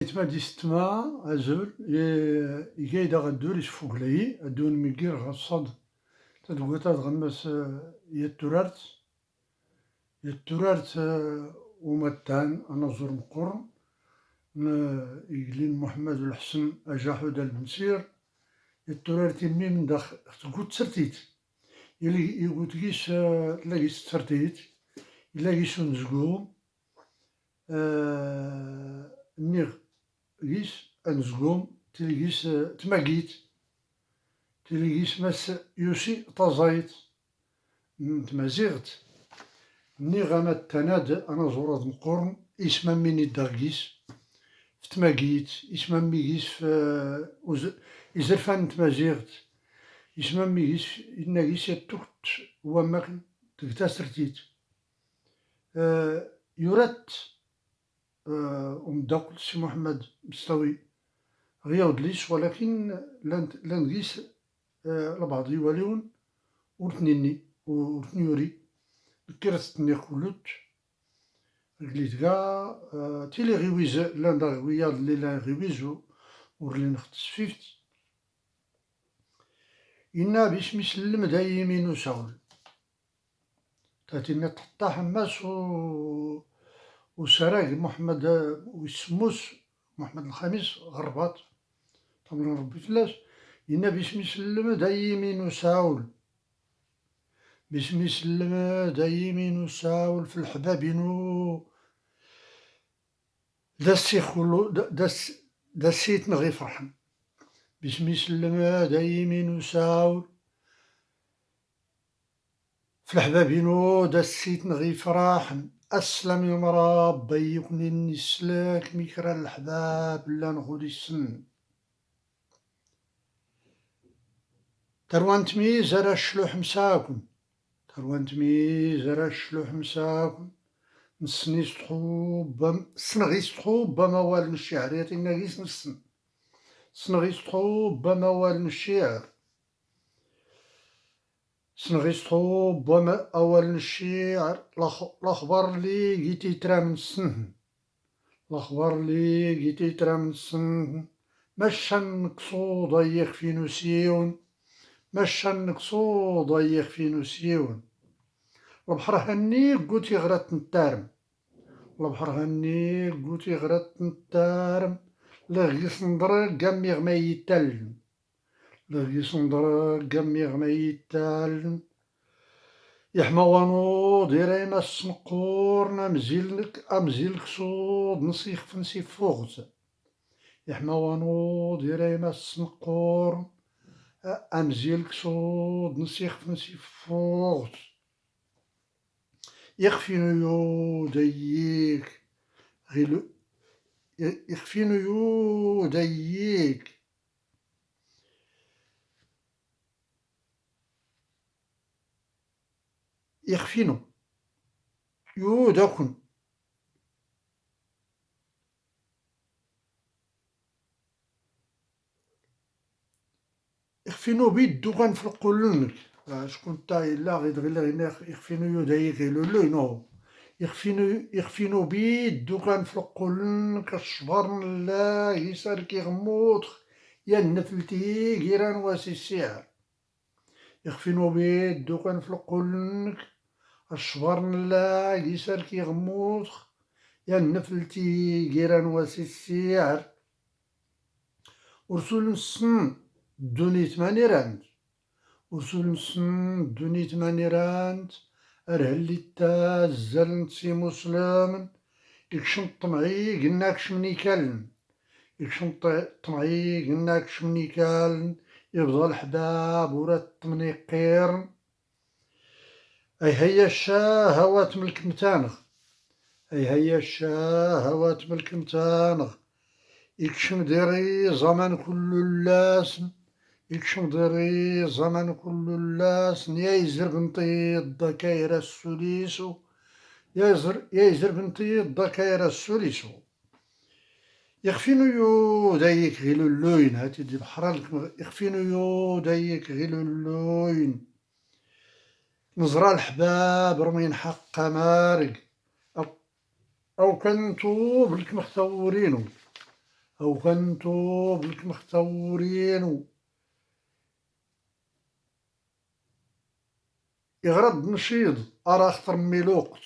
يتما ديستما أزول يقايد غدور يسفوقلاي أدون ميقير غصاد تدقوتا تغمس يتورارت ومتان أنا زور مقرن يقلين محمد الحسن أجاحود المنسير يتورارت يمي من داخل تقول تسرتيت يلي يقول تقيس تلاقيس تسرتيت يلاقيس نزقوم نيغ قيس أنزقوم تلقيس تماقيت تلقيس ماس يوسي طازايت تمازيغت نيغ أنا التناد أنا زوراد مقرن إسما ميني داغيس في تماقيت إسما ميقيس في إزرفان تمازيغت إسما ميقيس إناقيس يتوكت وماكن تكتاسرتيت يورات ومداقل سي محمد مستوي غياود ليس ولكن لانقيس لبعض يواليون ورتنيني ورتنيوري كيرتني خلوت قليت كاع تيلي غيويز لان دا غياد لي لا غيويزو ورلي نختص فيفت إنا باش مسلم دايمين وساول تاتيني تحطا حماس وسراج محمد وسموس محمد الخامس غرباط طبعا ربي فلاس إنا باش مسلم دايمين وساول باش مسلم دايمين وساول في الحبابينو دا السيخولو دا السيت نغي فرحن باش مسلم دايمين وساول في الحبابينو دا السيت نغي فراحن أسلم يوم ربي يكوني نسلاك ميكرا الحباب لا نغودي السن تروانت ميز راه الشلوح مساكن تروانت ميز راه الشلوح مساكن نسني سطحوب سنغي سطحوب موال الشعر ياتينا غيس نسن سنغي سطحوب موال الشعر سنغي سطحوب أول الشعر الأخبار لي جيتي ترى من السن الأخبار لي جيتي ترى من السن مشا نقصو ضيق في نسيون مشا نقصو ضيق في نسيون البحر هني قوتي غرات نتارم البحر هني قوتي غرات نتارم لغيس ندرق قامي غما يتالن لغيس ندرق قامي غما يتالن يحمى وانو ديري ما السنقور أمزيلك صود نصيخ فنسي فوغت يحمى وانو ديري ما السنقور أمزيلك صود نصيخ فنسي فوغت يخفينو داييك غيلو يخفينو داييك يخفينو داكن يخفينو بيدو غنفرقو لنك شكون تا إلا غير يخفينو داييك غيلو نو يخفينو بيدو غنفرقو لنك الشبر لا يسار كيغموت يا نفلتي كيران واسي السعر يخفينو بيدو غنفرقو لنك الشبر لا يسار كيغموت يا نفلتي كيران واسي السعر ورسول السن دونيت مانيراند ورسول السن دونيت مانيراند أرهلي تازل نتسي مسلم يكشم طمعي قلناكش مني كالن يكشم طمعي قلناكش مني كالن يبضى الحباب ورات تمني قيرن أي هيا الشهوات ملك متانغ أي هيا الشهوات ملك متانغ يكشم ديري زمان كل اللاسن يكشم ديري زمان كل اللاسن يايزر بنطيد دكاير السوليسو يايزر بنطيد دكاير السوليسو يخفينو دايك غيلو اللوين هاتي دي بحرالك يخفينو دايك غيلو اللوين نزرى الحباب رمين حق مارق أو كنتو بلك مختورينو أو كنتو بلك مختورينو يغرد نشيض أرا خطر مي الوقت،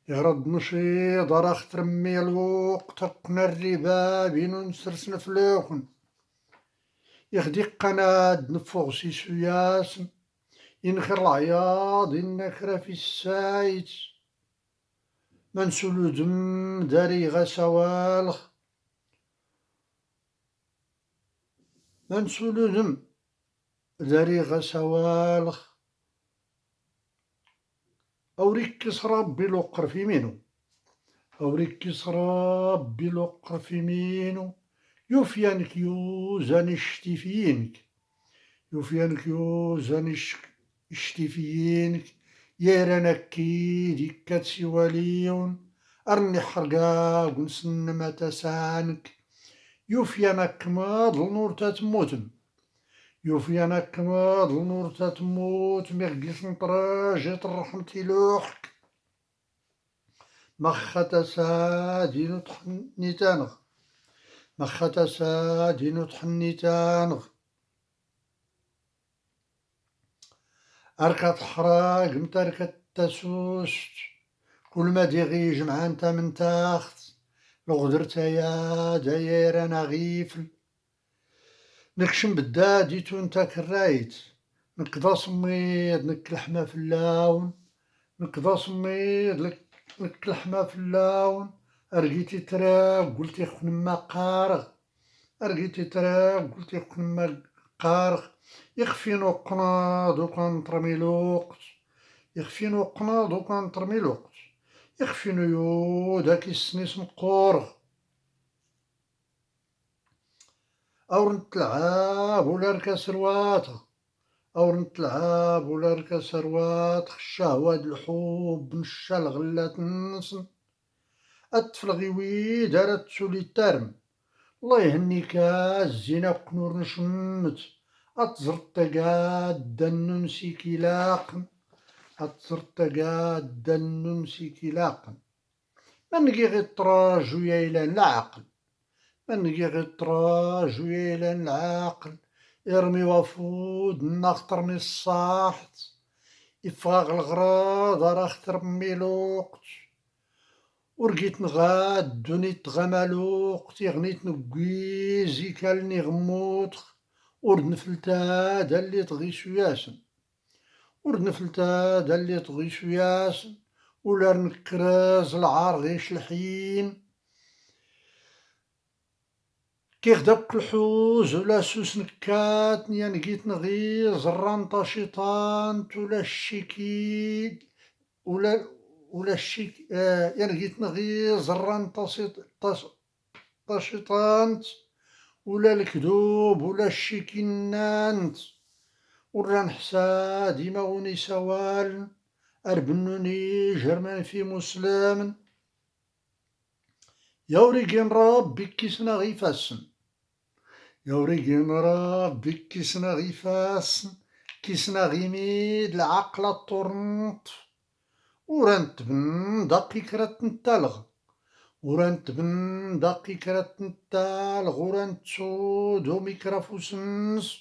يغرد نشيض أرا خطر مي الوقت، قنا الربا بينو نسرسن فلوخن، يخدي قناد نفوغ سي سياسن، ينخر العياض ينكر في السايت، منسولو دم داري غسوالخ، منسولو دم داري غسوالخ، أوريكس ربي لقر في مينو، أوريكس ربي لقر في مينو، يوفيانك يوزان اشتفينك، يوفيانك يوزان اشتفينك، يارانك كيدي كاتسي وليون، أرني حرقا ونسن ما تسانك، يوفيانك ماض النور تتموتن، يوفيانك ماض النور تتموت، ميغيس نطراجت الرحمة لوحك، مخة سادي نطحني تانغ، مخة سادي نطحني تانغ، أركت حراق متركت تسوست، كل ما ديغي جمعان انت من تاخت، لو غدرت يا داير انا غيفل، نكشم بالدادي تونتا كرايت، نقضى صميد نك لحمة في اللون، نقضى صميد نك لحمة في اللون، أرقيتي تراب قلتي خن ما قارغ، أرقيتي تراب قلتي خن ما قارغ، يخفينو قناض وكان ترمي الوقت، يخفينو قناض وكان ترمي الوقت، يخفينو يوداك السنيس مقورغ، أو نتلعب ولا ركا سروات، أو نتلعب ولا ركا سروات، الشهوة الحب نشا الغلات نسن، الطفل غيويد راه تسولي تارم، الله يهنيك الزينة قنور نشمت، أتزرت قاد ننسي كلاقن، أتزرت قاد ننسي كلاقن، منقي غي الطراج ويا إلى العقل، منقي غي الطراج ويا إلى العقل، ارمي وفود نخطر من الصاحت، إفغاغ الغراض راه خطر مي الوقت، ورقيت نغاد دونيت غمالوقت، يغنيت نقويزي كالني غموت، ورد نفلتا دالي تغيسو ياسن، ورد نفلتا دالي تغيسو ياسن، ولا نكراز العار غيش الحين، كي غداك الحوز ولا سوس نكات، يعني نقيت نغيز الرانطة شيطان ولا الشيكيد، ولا الشيك يعني لقيت نغيز الرانطة شيطانت، ولا الكذوب ولا الشيكينانت، ولا نحسا ديما غوني سوال، أربنوني جرمان في مسلم، يا وريقين ربي كيسنا غيفاسن، يا وريقين ربي كيسنا غيفاسن، كيسنا غيميد العقل الطرنط، ورانت بن دقيقة نتالغ، ورانت بن دقيقة نتالغ، ورانت سود وميكرافوسنس،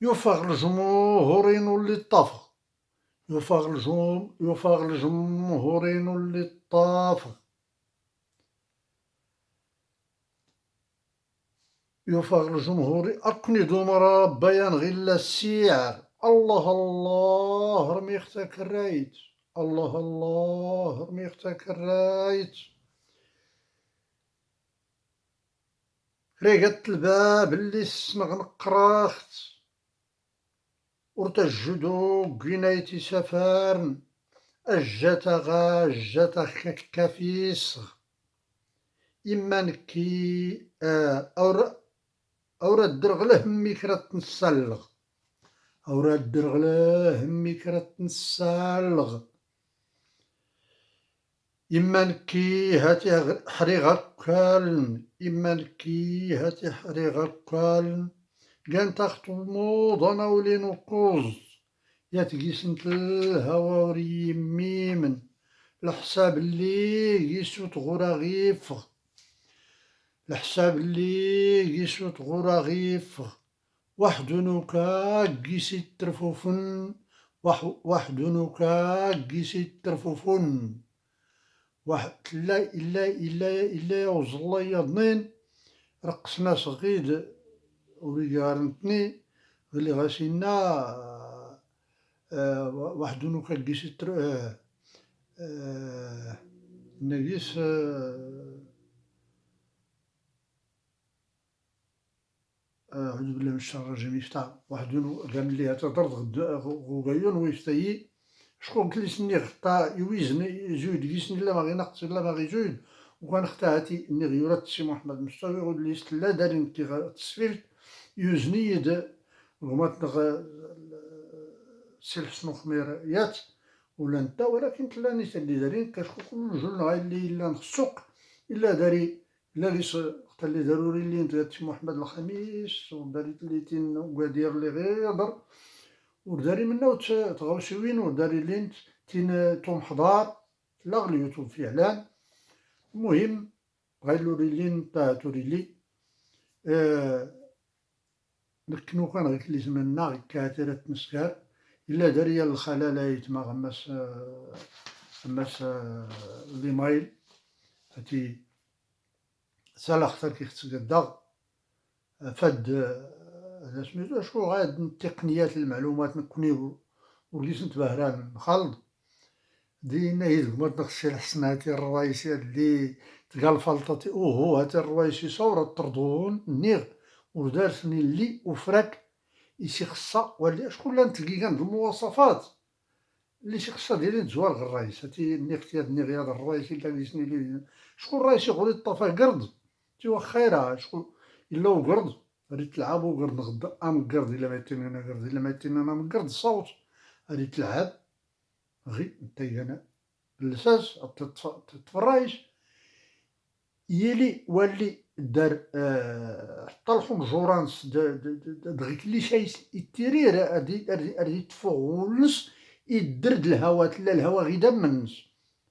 يفاغ الجمهورين اللي طافغ، يفاغ الجمهورين اللي طافغ، يفاغ الجمهوري أقني دومرا بيان غير السيعر، الله الله رمي اختك الرايت، الله الله رمي اختك الرايت، ريقت الباب اللي سنغنقراخت، ورتجدو قنايتي سفارن، أجتا غا أجتا كافيس، إما نكي أورا الدرغله همي كرات نسالغ، أورا الدرغله همي كرات نسالغ، إما نكي هاتي حريغ كالن، إما نكي هاتي حريغ كالن، كان تخت الموض أنا ولي نقوز، يا تقيسنت الهوا وريميمن، الحساب اللي يسوت غورا غيفغ، الحساب اللي قيسو تغورا غيفغ وحدو نوكا قيسي ترفوفن وحدو نوكا قيسي ترفوفن واحد إلا يوز الله يضنين رقصنا صغيد وريقارنتني اللي غاسينا وحدو نوكا قيسي نقيس أعوذ بالله من الشيطان الرجيم يفتح واحد قام لي تضرب غوغايون ويفتي شكون قلت لي سني غطا يويزن زود كيسني لا باغي نقص لا باغي زود وكان اختاتي اني غيورات سي محمد مستوى يقول لي لا دارين كي تصفير يوزني يد غمات سي الحسن خميريات ولا انت ولكن تلاني اللي دارين كشكون كل جول غاي اللي نخسوق الا داري لا قلت لي ضروري اللي انت سي محمد الخميس وداريت لي تين وقادير اللي غير يهضر وداري منه تغوشوين وداري لين تين توم حضار لا اليوتيوب فيه اعلان المهم غايلو لين تاع توريلي نكنو كان غير كلي زمنا كاترة مسكار الا داري الخلاله يتما غمس ليمايل هاتي سالا خطر كي خصك فد هذا سميتو شكون غاد التقنيات المعلومات نكوني وليت نتبهران نخلط دينا يدمر نخشي الحسناتي الرئيسي اللي تقال فلطتي اوهو هاتي الرئيسي صورة طردون نيغ ودارسني اللي وفراك يسي خصا ولا شكون لا نتلقي المواصفات اللي شي خصا ديالي تزوار غير الرئيس هاتي ني اختيار ني غياض الرئيسي اللي قيسني لي شكون الرئيسي غولي طفا قرد تيوا خيرها شكون الا وقرد غادي تلعب وقرد غدا مقرد الا ميتين انا قرد الا ميتين انا مقرد الصوت غادي تلعب غي نتايا انا اللساس تتفرايش يلي واللي دار حتى الحوم جورانس دغيك اللي شايس يتيرير غادي تفولس يدرد الهواء تلا الهواء غيدا منس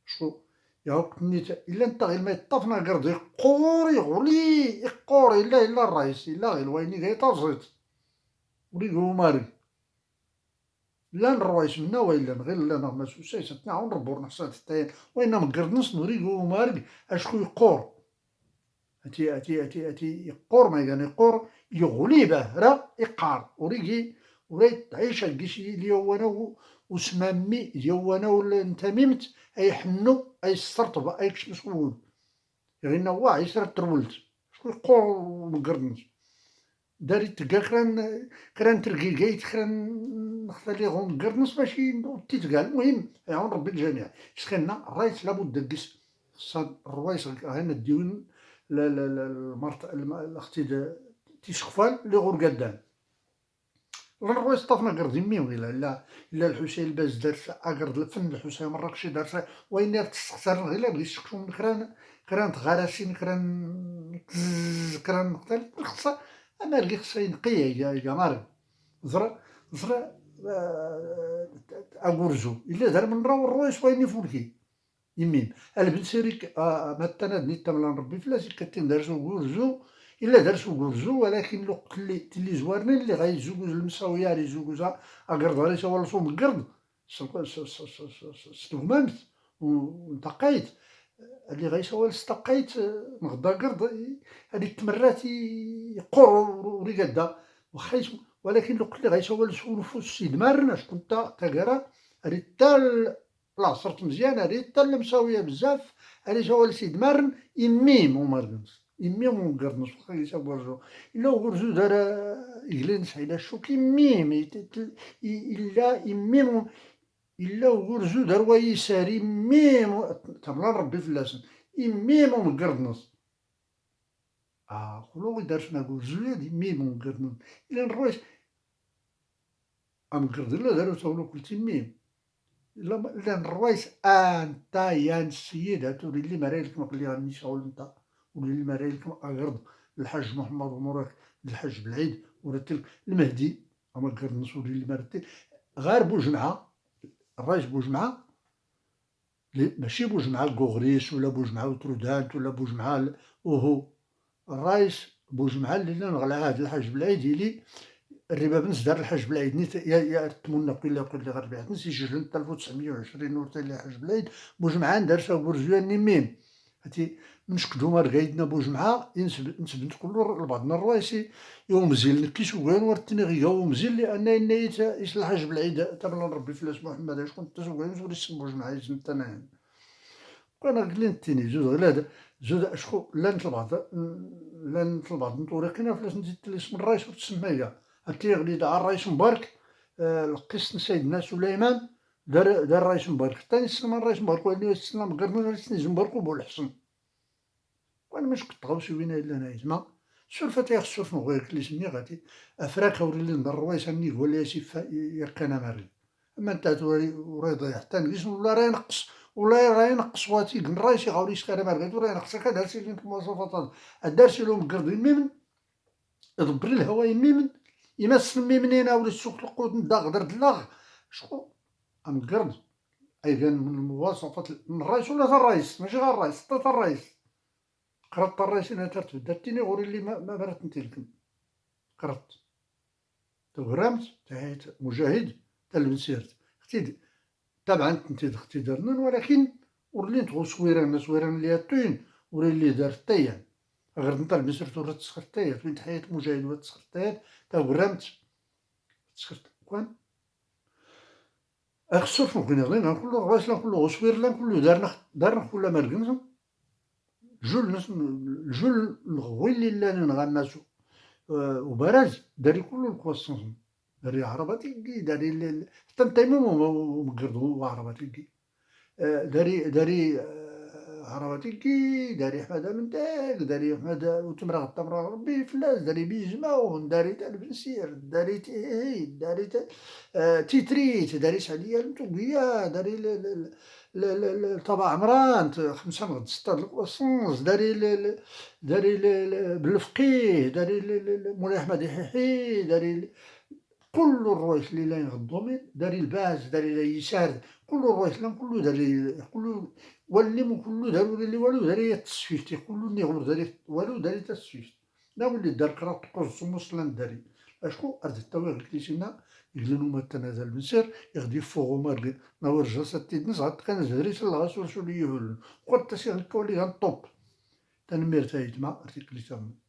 شو يا وقتني الا انت غير ما يطفنا قرد يقور يغلي يقور الا الرئيس الا غير الويني غير تفزيت وريقو ماري لا الروايش منا وإلا غير لا ما سوسايس نعاون نربو نحصل التاين وين مقرد نص نوريقو مارق اشكو يقور اتي يقور ما يعني يقور يغلي به راه يقار وريقي وريت تعيش الكيشي اليوانا وسمامي ديوانا ولا نتميمت اي حنو اي السرطبه اي كش مسؤول يعني نوع يسرى ترولت شكون يقور مقرد نص داري تلقى كران ترقي قايت كران نخليهم قرنص باش تيتقال المهم يعاون ربي الجميع سخنا الرئيس لابد دقس خصها الرئيس هنا الديون المرت الاختي تيسخفال اللي غور قدام الرئيس طفنا قرد يمي ولا لا الحسين الباز دار اقرد الفن الحسين مراكشي دار وين تستخسر غير بغي يسكتو كران تغارسين كران نقتل خصها انا اللي خصها ينقيه يا مارك زرا اغورزو الا دار من راهو الرويس وين يفولكي يمين البنسيريك مثلا نيت تملا ربي فلاش كتين دارسو غورزو الا دارسو غورزو ولكن الوقت اللي زوارنا اللي غيزوجوز المساويه اللي زوجوزها اقرض على سوا الفم القرد استغممت وانتقيت اللي غيسوى استقيت نغدا قرد هذه التمرات يقر وريقدا واخا ولكن لو اللي غيسوى النفوس السيد مارنا شكون تا كرا هذه حتى العصرت مزيان هذه حتى مساويه بزاف هذه سوى السيد مارن يميم ومارنس يميم ومقرنس واخا يسوى رجو الا غرزو دار يجلنس على الشوك يميم الا يميم الا غرزو دار ويسار يميم تملا ربي فلاسن يميم ومقرنس قولوا دارسنا غرزو هادي يميم ومقرنس الا الرويس مقرد لا دارو تولو كل تميم الا الرويس انت يا السيد هاتوري اللي مرايلك مقلي غني شغل انت واللي مرايلك اقرض الحاج محمد وموراك الحاج بالعيد ورتلك المهدي اما قرنس اللي مرتي غير بوجمعه الرئيس بوجمعه ماشي بوجمعه كوغريس ولا بوجمعه وترودانت ولا بوجمعه وهو الرايس بوجمعة اللي نغلى هاد الحاج بالعيد يلي الربا بنس دار الحاج بالعيد نيت يا تمنى قيل غير ربيع بنس يسجل 1920 ورتا اللي حاج بالعيد بوجمعة دارتها برزوان نميم هاتي من شكدو ما رقايدنا بوجمعة نسبت كل بعضنا الروايسي يوم زيل نكيس وكان ورتني غيا ومزيل لأن نيت يس الحاج بالعيد تبارك ربي فلاس محمد شكون تسوقين نزور يسم بوجمعة يسم تناهن وانا قلت تيني زود غلاد زود اشكو لانت البعض لانت البعض نطوريقنا فلاش نزيد الاسم الرئيس وتسمية هاتي غليد على الرئيس مبارك القسم سيدنا سليمان دار الرئيس مبارك ثاني سلم الرئيس مبارك ولي السلام قرنا الرئيس مبارك وبو الحسن وانا مش كنت غوصي وين الا انا يسمع سولفة يا السولف نغير كلي سمي غادي افراك وريلي ندر الرئيس اني ولا يسيف يركنا مري اما انت وريض حتى نقيس ولا راه ينقص ولا راه ينقص واتي الرئيس يغاوري سكانا مرقد راه ينقص هكا دارسي لين المواصفات دارسي لهم قرض ميمن دبر الهواء ميمن يمس ميمنين ولا السوق القود ندا غدر دلاغ شكون ام قرض اي كان من المواصفات من الرئيس ولا الرئيس ماشي غير الرئيس حتى الرئيس قرضت الرئيس انا ترتب درتيني غوري اللي ما برات نتيلكم قرضت تغرمت تحيت مجاهد تلبسيرت اختي طبعا انت اختي درنن ولكن ورلينت غو صويران اللي هاتوين وري اللي دار الطيان غير نطلع بسرت ورا تسخرتيات وين تحيت مجاهد ورا تسخرتيات تغرمت تسخرت كوان اخسر ممكن يغلينا نقولو غواش نقولو صوير لا نقولو دارنا كل مرقنزم الجول الغويلي اللي نغمسو وبراز داري كل الكواسونس داري عرباتي داري حتى نتيمم ومقردو عرباتي داري عرباتي داري حماده من داك داري حماده وتمرا غطا ربي فلاس داري بيجمعون داري تاع البنسير داري تيهيد داري تيتريت داري سعديه المتوقيه داري طبع عمران 5 غد 6 الكواسونس داري بالفقيه داري مولاي احمد يحيحي داري كل الروايش اللي لا يغضوا داري الباز داري اليسار كل الروايش لا كله داري كله ولم كله دارو اللي والو داري التصفيف كله نيغور داري والو داري التصفيف لا ولي دار قرا تقص مسلم داري اشكو ارد التوغ كليسينا يجلنو ما تنازل بنسير يغدي فوغو مارغي نور جلسة نزعت كان زهري سلاغا سولي يهول قلت تسيغ الكولي غنطوب تنمير تايتما ارتيكليسيون